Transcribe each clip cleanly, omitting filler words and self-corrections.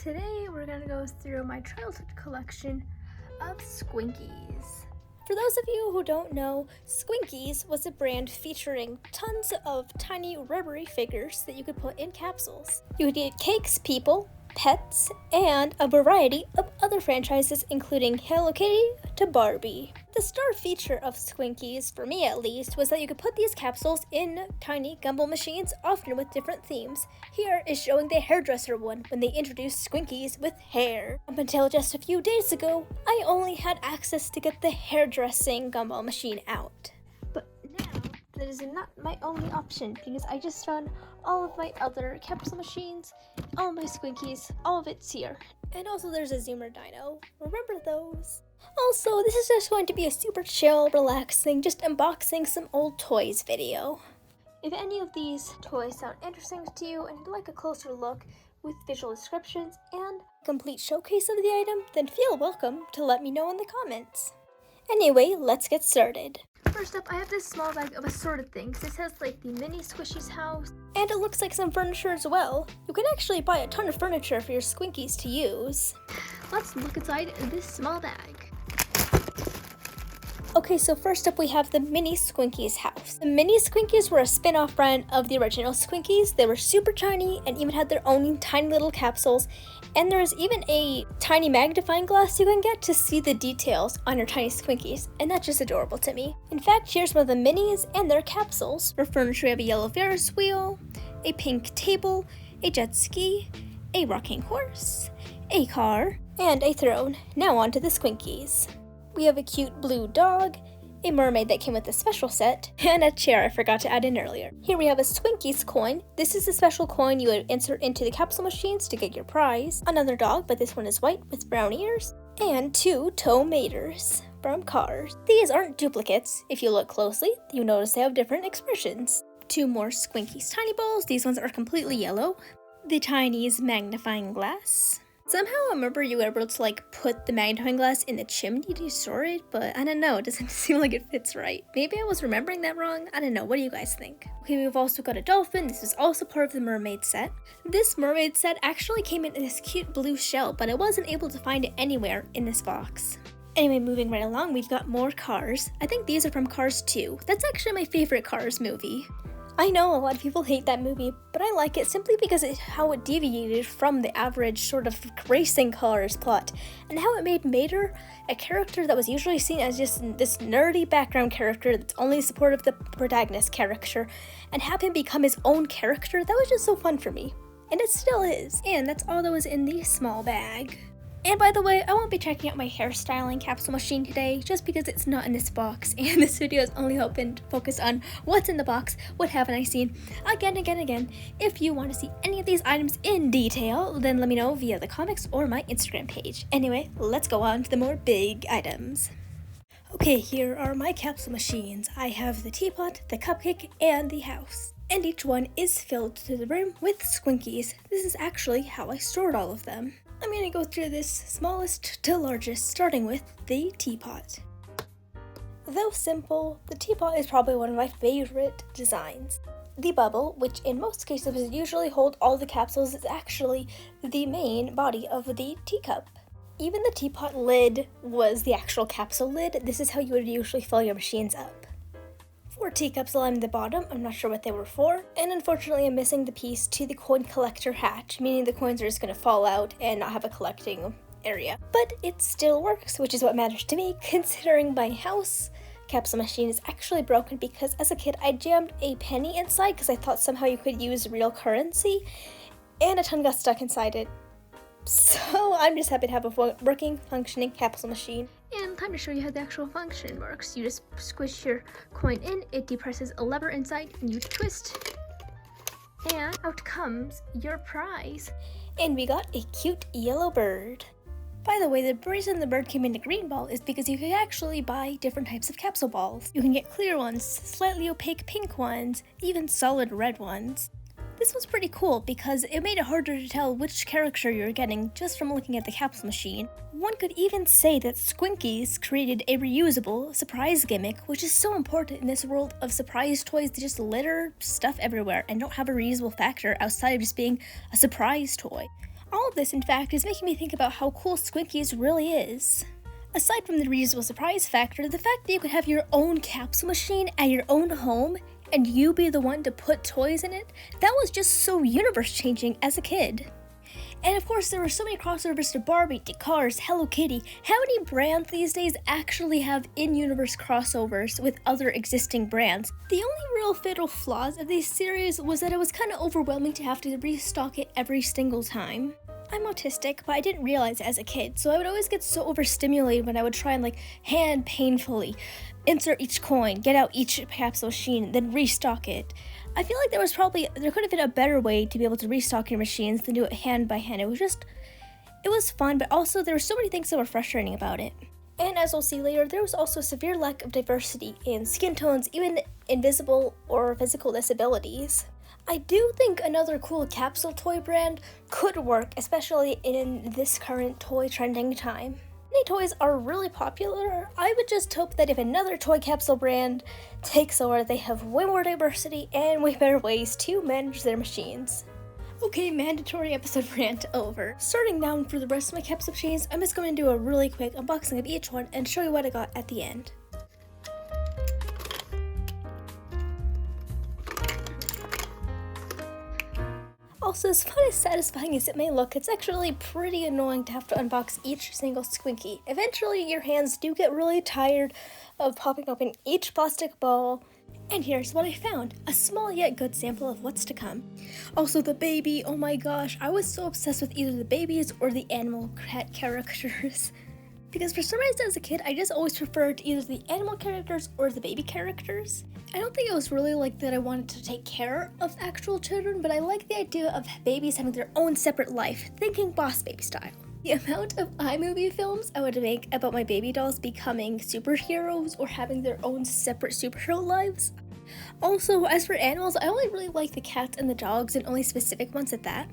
Today we're gonna go through my childhood collection of Squinkies. For those of you who don't know, Squinkies was a brand featuring tons of tiny rubbery figures that you could put in capsules. You could get cakes, people, pets, and a variety of other franchises including Hello Kitty to Barbie. The star feature of Squinkies, for me at least, was that you could put these capsules in tiny Gumball machines, often with different themes. Here is showing the hairdresser one when they introduced Squinkies with hair. Up until just a few days ago, I only had access to get the hairdressing Gumball machine out. But now, that is not my only option because I just found all of my other capsule machines, all of my Squinkies, all of it's here. And also there's a Zoomer Dino. Remember those? Also, this is just going to be a super chill, relaxing, just unboxing some old toys video. If any of these toys sound interesting to you and you'd like a closer look with visual descriptions and a complete showcase of the item, then feel welcome to let me know in the comments. Anyway, let's get started. First up, I have this small bag of assorted things. This has like the mini Squishy's house, and it looks like some furniture as well. You can actually buy a ton of furniture for your Squinkies to use. Let's look inside this small bag. Okay, so first up we have the Mini Squinkies house. The Mini Squinkies were a spin-off brand of the original Squinkies. They were super tiny and even had their own tiny little capsules. And there is even a tiny magnifying glass you can get to see the details on your tiny Squinkies. And that's just adorable to me. In fact, here's one of the minis and their capsules. For furniture, we have a yellow Ferris wheel, a pink table, a jet ski, a rocking horse, a car, and a throne. Now on to the Squinkies. We have a cute blue dog, a mermaid that came with a special set, and a chair I forgot to add in earlier. Here we have a Squinkies coin. This is a special coin you would insert into the capsule machines to get your prize. Another dog, but this one is white with brown ears. And two tow maters from Cars. These aren't duplicates. If you look closely, you notice they have different expressions. Two more Squinkies tiny balls. These ones are completely yellow. The Tiny's magnifying glass. Somehow I remember you were able to put the magnifying glass in the chimney to store it, but I don't know, it doesn't seem like it fits right. Maybe I was remembering that wrong? I don't know, what do you guys think? Okay, we've also got a dolphin. This is also part of the mermaid set. This mermaid set actually came in this cute blue shell, but I wasn't able to find it anywhere in this box. Anyway, moving right along, we've got more Cars. I think these are from Cars 2. That's actually my favorite Cars movie. I know a lot of people hate that movie, but I like it simply because of how it deviated from the average sort of racing cars plot, and how it made Mater a character that was usually seen as just this nerdy background character that's only supportive of the protagonist character, and have him become his own character. That was just so fun for me. And it still is. And that's all that was in the small bag. And by the way, I won't be checking out my hairstyling capsule machine today just because it's not in this box, and this video is only hoping to focus on what's in the box, what haven't I seen, again. If you want to see any of these items in detail, then let me know via the comics or my Instagram page. Anyway, let's go on to the more big items. Okay, here are my capsule machines. I have the teapot, the cupcake, and the house. And each one is filled to the brim with Squinkies. This is actually how I stored all of them. I'm going to go through this smallest to largest, starting with the teapot. Though simple, the teapot is probably one of my favorite designs. The bubble, which in most cases usually hold all the capsules, is actually the main body of the teacup. Even the teapot lid was the actual capsule lid. This is how you would usually fill your machines up. 4 teacups lined the bottom. I'm not sure what they were for, and unfortunately I'm missing the piece to the coin collector hatch, meaning the coins are just going to fall out and not have a collecting area. But it still works, which is what matters to me, considering my house capsule machine is actually broken because as a kid I jammed a penny inside because I thought somehow you could use real currency, and a ton got stuck inside it. So I'm just happy to have a working, functioning capsule machine. And time to show you how the actual function works. You just squish your coin in, it depresses a lever inside, and you twist. And out comes your prize. And we got a cute yellow bird. By the way, the reason the bird came in a green ball is because you can actually buy different types of capsule balls. You can get clear ones, slightly opaque pink ones, even solid red ones. This was pretty cool because it made it harder to tell which character you're getting just from looking at the capsule machine. One could even say that Squinkies created a reusable surprise gimmick, which is so important in this world of surprise toys that just litter stuff everywhere and don't have a reusable factor outside of just being a surprise toy. All of this, in fact, is making me think about how cool Squinkies really is. Aside from the reusable surprise factor, the fact that you could have your own capsule machine at your own home and you be the one to put toys in it, that was just so universe-changing as a kid. And of course, there were so many crossovers to Barbie, to Cars, Hello Kitty. How many brands these days actually have in-universe crossovers with other existing brands? The only real fatal flaws of these series was that it was kind of overwhelming to have to restock it every single time. I'm autistic, but I didn't realize it as a kid, so I would always get so overstimulated when I would try and hand painfully insert each coin, get out each capsule machine, then restock it. I feel like there could have been a better way to be able to restock your machines than do it hand by hand. It was fun, but also there were so many things that were frustrating about it. And as we'll see later, there was also a severe lack of diversity in skin tones, even invisible or physical disabilities. I do think another cool capsule toy brand could work, especially in this current toy trending time. Many toys are really popular. I would just hope that if another toy capsule brand takes over, they have way more diversity and way better ways to manage their machines. Okay, mandatory episode rant over. Starting now for the rest of my capsule machines, I'm just going to do a really quick unboxing of each one and show you what I got at the end. Also, as fun as satisfying as it may look, it's actually pretty annoying to have to unbox each single Squinky. Eventually, your hands do get really tired of popping open each plastic ball. And here's what I found, a small yet good sample of what's to come. Also, the baby, oh my gosh, I was so obsessed with either the babies or the animal cat characters. Because for some reason as a kid, I just always preferred either the animal characters or the baby characters. I don't think it was really like that I wanted to take care of actual children, but I like the idea of babies having their own separate life, thinking Boss Baby style. The amount of iMovie films I would make about my baby dolls becoming superheroes or having their own separate superhero lives. Also, as for animals, I only really like the cats and the dogs and only specific ones at that.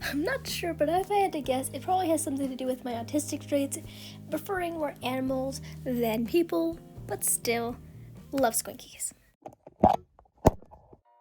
I'm not sure, but if I had to guess, it probably has something to do with my autistic traits, preferring more animals than people, but still, love Squinkies.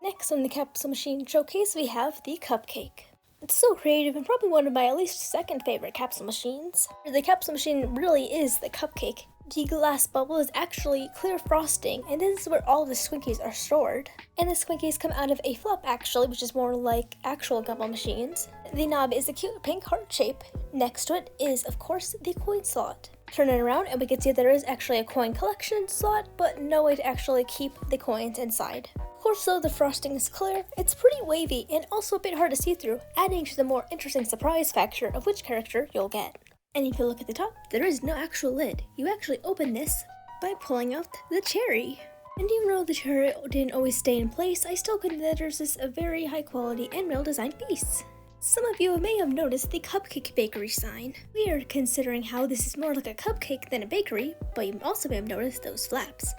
Next on the capsule machine showcase, we have the Cupcake. It's so creative and probably one of my at least second favorite capsule machines. The capsule machine really is the Cupcake. The glass bubble is actually clear frosting, and this is where all of the Squinkies are stored. And the Squinkies come out of a flop actually, which is more like actual Gumball machines. The knob is a cute pink heart shape. Next to it is, of course, the coin slot. Turn it around and we can see there is actually a coin collection slot, but no way to actually keep the coins inside. Of course, though the frosting is clear, it's pretty wavy and also a bit hard to see through, adding to the more interesting surprise factor of which character you'll get. And if you look at the top, there is no actual lid. You actually open this by pulling out the cherry. And even though the cherry didn't always stay in place, I still consider this a very high quality and well designed piece. Some of you may have noticed the Cupcake Bakery sign. We are considering how this is more like a cupcake than a bakery, but you also may have noticed those flaps.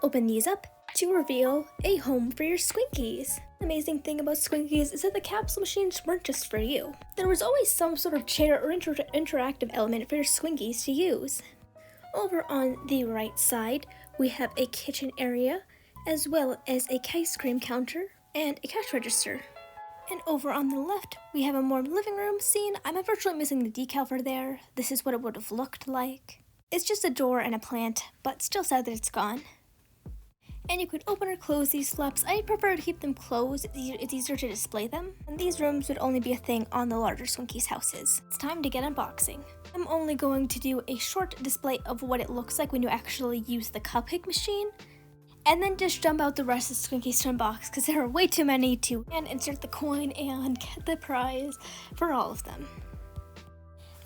Open these up to reveal a home for your Squinkies. The amazing thing about Squinkies is that the capsule machines weren't just for you. There was always some sort of chair or interactive element for your Squinkies to use. Over on the right side, we have a kitchen area, as well as a ice cream counter and a cash register. And over on the left, we have a more living room scene. I'm unfortunately missing the decal for there. This is what it would have looked like. It's just a door and a plant, but still sad that it's gone. And you could open or close these flaps. I prefer to keep them closed, it's easier to display them. And these rooms would only be a thing on the larger Squinkies houses. It's time to get unboxing. I'm only going to do a short display of what it looks like when you actually use the Cupcake machine. And then just jump out the rest of the Squinkies to unbox, because there are way too many to insert the coin and get the prize for all of them.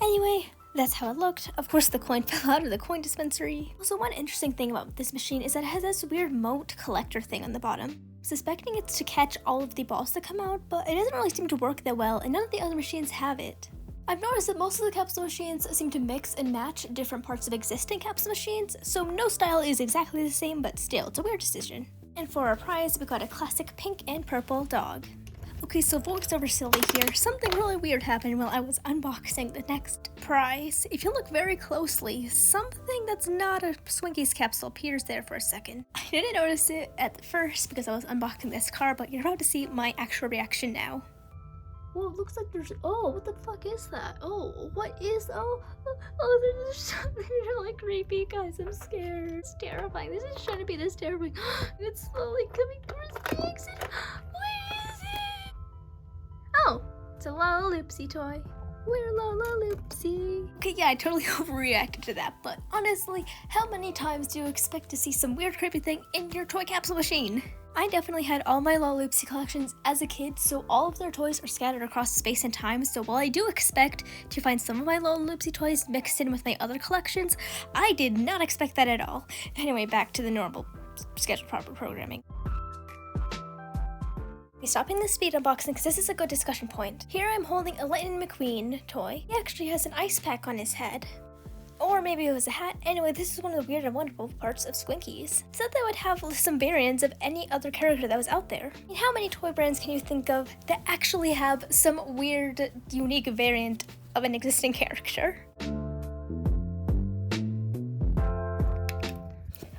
Anyway, that's how it looked. Of course, the coin fell out of the coin dispensary. Also, one interesting thing about this machine is that it has this weird moat collector thing on the bottom. I'm suspecting it's to catch all of the balls that come out, but it doesn't really seem to work that well, and none of the other machines have it. I've noticed that most of the capsule machines seem to mix and match different parts of existing capsule machines, so no style is exactly the same, but still, it's a weird decision. And for our prize, we got a classic pink and purple dog. Okay, so voiceover silly here. Something really weird happened while I was unboxing the next prize. If you look very closely, something that's not a Squinkies capsule appears there for a second. I didn't notice it at first because I was unboxing this car, but you're about to see my actual reaction now. Whoa, it looks like there's, oh, what the fuck is that? Oh, what is, there's something really creepy, guys. I'm scared. It's terrifying. This is trying to be this terrifying. It's slowly coming towards the exit. What is it? Oh, it's a Loopsy toy. We're Loopsy. Okay, yeah, I totally overreacted to that, but honestly, how many times do you expect to see some weird creepy thing in your toy capsule machine? I definitely had all my Loopsy collections as a kid, so all of their toys are scattered across space and time, so while I do expect to find some of my Loopsy toys mixed in with my other collections, I did not expect that at all. Anyway, back to the normal scheduled proper programming. Stopping the speed unboxing because this is a good discussion point. Here I'm holding a Lightning McQueen toy. He actually has an ice pack on his head. Or maybe it was a hat. Anyway, this is one of the weird and wonderful parts of Squinkies. It's that they would have some variants of any other character that was out there. I mean, how many toy brands can you think of that actually have some weird, unique variant of an existing character?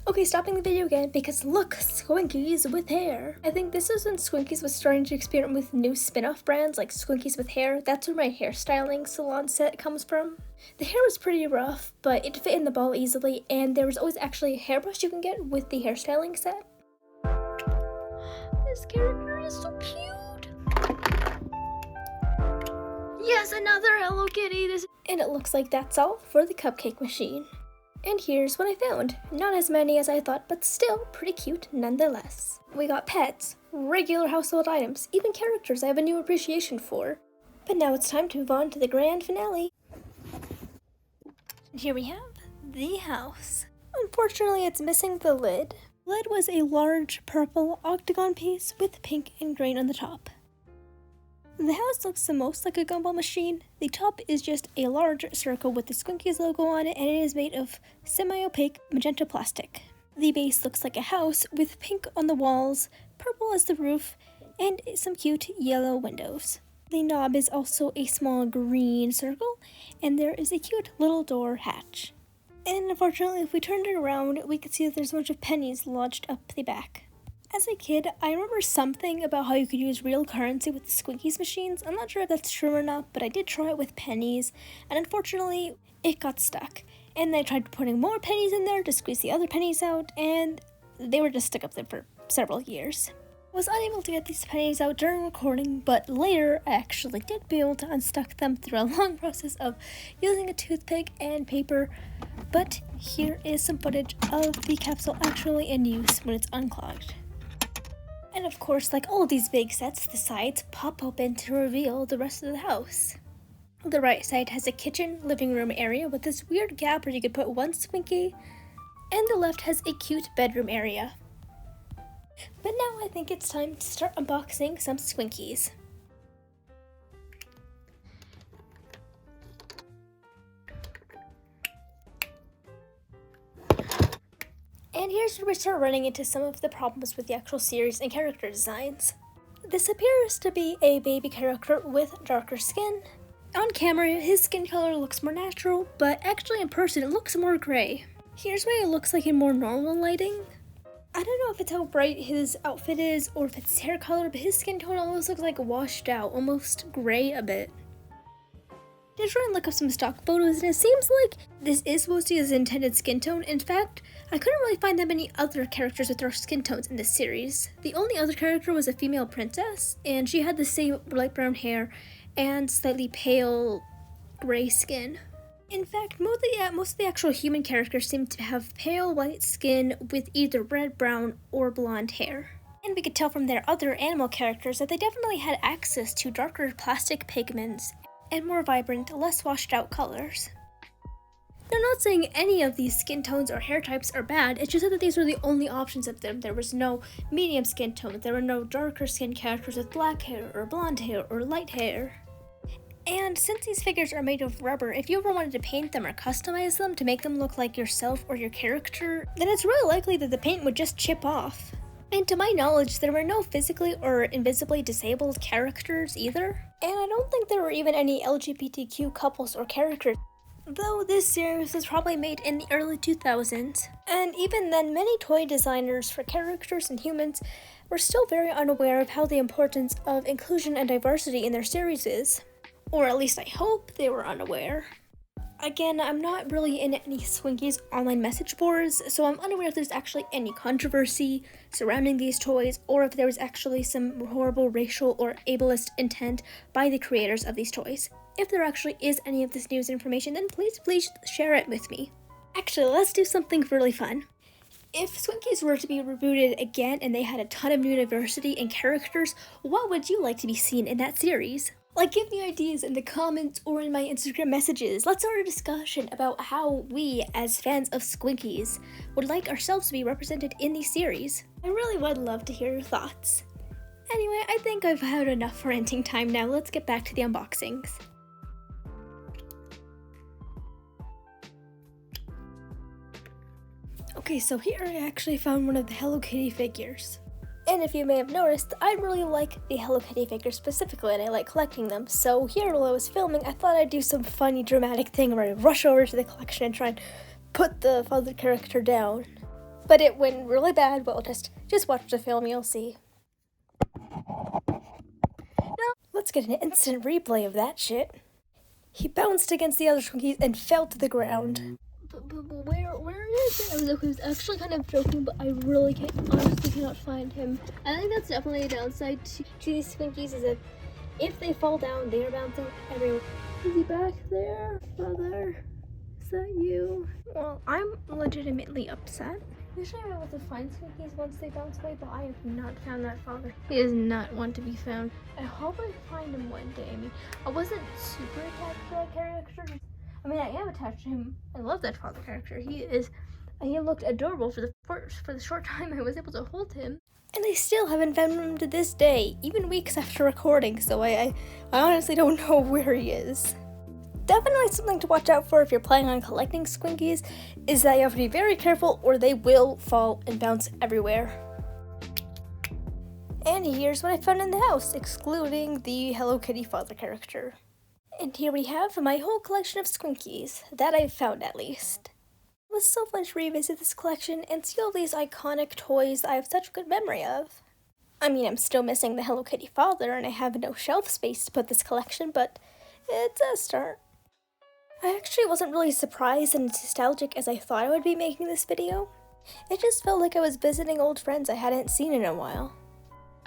Okay, stopping the video again because look, Squinkies with hair. I think this is when Squinkies was starting to experiment with new spin-off brands like Squinkies with hair. That's where my hairstyling salon set comes from. The hair was pretty rough, but it fit in the ball easily, and there was always actually a hairbrush you can get with the hairstyling set. This character is so cute. Yes, another Hello Kitty. And it looks like that's all for the Cupcake machine. And here's what I found. Not as many as I thought, but still pretty cute nonetheless. We got pets, regular household items, even characters I have a new appreciation for. But now it's time to move on to the grand finale. And here we have the house. Unfortunately, it's missing the lid. The lid was a large purple octagon piece with pink and green on the top. The house looks the most like a Gumball machine. The top is just a large circle with the Squinkies logo on it, and it is made of semi-opaque magenta plastic. The base looks like a house with pink on the walls, purple as the roof, and some cute yellow windows. The knob is also a small green circle, and there is a cute little door hatch. And unfortunately, if we turned it around, we could see that there's a bunch of pennies lodged up the back. As a kid, I remember something about how you could use real currency with the Squinkies machines. I'm not sure if that's true or not, but I did try it with pennies, and unfortunately, it got stuck. And I tried putting more pennies in there to squeeze the other pennies out, and they were just stuck up there for several years. I was unable to get these pennies out during recording, but later I actually did be able to unstuck them through a long process of using a toothpick and paper. But here is some footage of the capsule actually in use when it's unclogged. And of course, like all these big sets, the sides pop open to reveal the rest of the house. The right side has a kitchen living room area with this weird gap where you could put one Squinky, and the left has a cute bedroom area. But now I think it's time to start unboxing some Squinkies. And here's where we start running into some of the problems with the actual series and character designs. This appears to be a baby character with darker skin. On camera, his skin color looks more natural, but actually in person it looks more gray. Here's what it looks like in more normal lighting. I don't know if it's how bright his outfit is or if it's hair color, but his skin tone almost looks like washed out, almost gray a bit. I did try and look up some stock photos, and it seems like this is supposed to be his intended skin tone. In fact, I couldn't really find that many other characters with dark skin tones in this series. The only other character was a female princess, and she had the same light brown hair and slightly pale gray skin. In fact, most of the actual human characters seem to have pale white skin with either red, brown, or blonde hair. And we could tell from their other animal characters that they definitely had access to darker plastic pigments and more vibrant, less washed out colors. I'm not saying any of these skin tones or hair types are bad, it's just that these were the only options of them. There was no medium skin tone, there were no darker skin characters with black hair or blonde hair or light hair. And since these figures are made of rubber, if you ever wanted to paint them or customize them to make them look like yourself or your character, then it's really likely that the paint would just chip off. And to my knowledge, there were no physically or invisibly disabled characters either. And I don't think there were even any LGBTQ couples or characters. though this series was probably made in the early 2000s. And even then, many toy designers for characters and humans were still very unaware of how the importance of inclusion and diversity in their series is. Or at least I hope they were unaware. Again, I'm not really in any Squinkies online message boards, so I'm unaware if there's actually any controversy surrounding these toys, or if there was actually some horrible racial or ableist intent by the creators of these toys. If there actually is any of this news information, then please share it with me. Actually, let's do something really fun. If Squinkies were to be rebooted again and they had a ton of new diversity and characters, what would you like to be seen in that series? Like, give me ideas in the comments or in my Instagram messages. Let's start a discussion about how we, as fans of Squinkies, would like ourselves to be represented in these series. I really would love to hear your thoughts. Anyway, I think I've had enough ranting time now. Let's get back to the unboxings. Okay, so here I actually found one of the Hello Kitty figures. And if you may have noticed, I really like the Hello Kitty figures specifically, and I like collecting them. So here, while I was filming, I thought I'd do some funny, dramatic thing where I'd rush over to the collection and try and put the father character down. But it went really bad. Well, just watch the film, you'll see. Now, let's get an instant replay of that shit. He bounced against the other Squinkies and fell to the ground. But where is it? I was actually kind of joking, but I really honestly cannot find him. I think that's definitely a downside to these Squinkies, is that if they fall down, they are bouncing everywhere. Is he back there, father? Is that you? Well, I'm legitimately upset. Usually I'm able to find Squinkies once they bounce away, but I have not found that father. He is not one to be found. I hope I find him one day. I mean, I wasn't super attached to that character. I mean, I am attached to him. I love that father character. He looked adorable for the short time I was able to hold him. And I still haven't found him to this day, even weeks after recording, so I honestly don't know where he is. Definitely something to watch out for if you're planning on collecting Squinkies, is that you have to be very careful or they will fall and bounce everywhere. And here's what I found in the house, excluding the Hello Kitty father character. And here we have my whole collection of Squinkies, that I've found at least. It was so fun to revisit this collection and see all these iconic toys I have such good memory of. I mean, I'm still missing the Hello Kitty father and I have no shelf space to put this collection, but it's a start. I actually wasn't really surprised and nostalgic as I thought I would be making this video. It just felt like I was visiting old friends I hadn't seen in a while.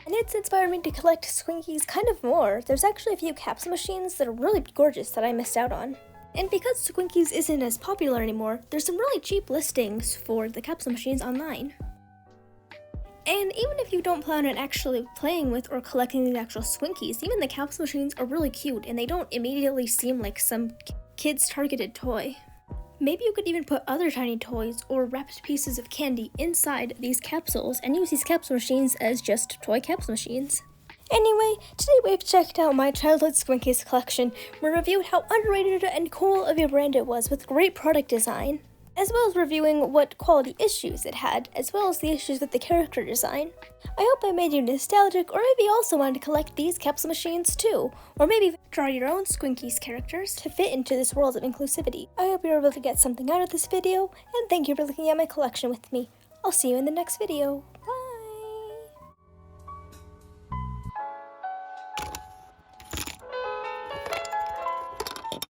And it's inspired me to collect Squinkies kind of more. There's actually a few Capsule Machines that are really gorgeous that I missed out on. And because Squinkies isn't as popular anymore, there's some really cheap listings for the Capsule Machines online. And even if you don't plan on actually playing with or collecting the actual Squinkies, even the Capsule Machines are really cute and they don't immediately seem like some kids targeted toy. Maybe you could even put other tiny toys or wrapped pieces of candy inside these capsules and use these Capsule Machines as just toy Capsule Machines. Anyway, today we've checked out my Childhood Squinkies collection. We reviewed how underrated and cool of a brand it was with great product design, as well as reviewing what quality issues it had, as well as the issues with the character design. I hope I made you nostalgic, or maybe also wanted to collect these Capsule Machines too, or maybe draw your own Squinkies characters to fit into this world of inclusivity. I hope you're able to get something out of this video, and thank you for looking at my collection with me. I'll see you in the next video. Bye!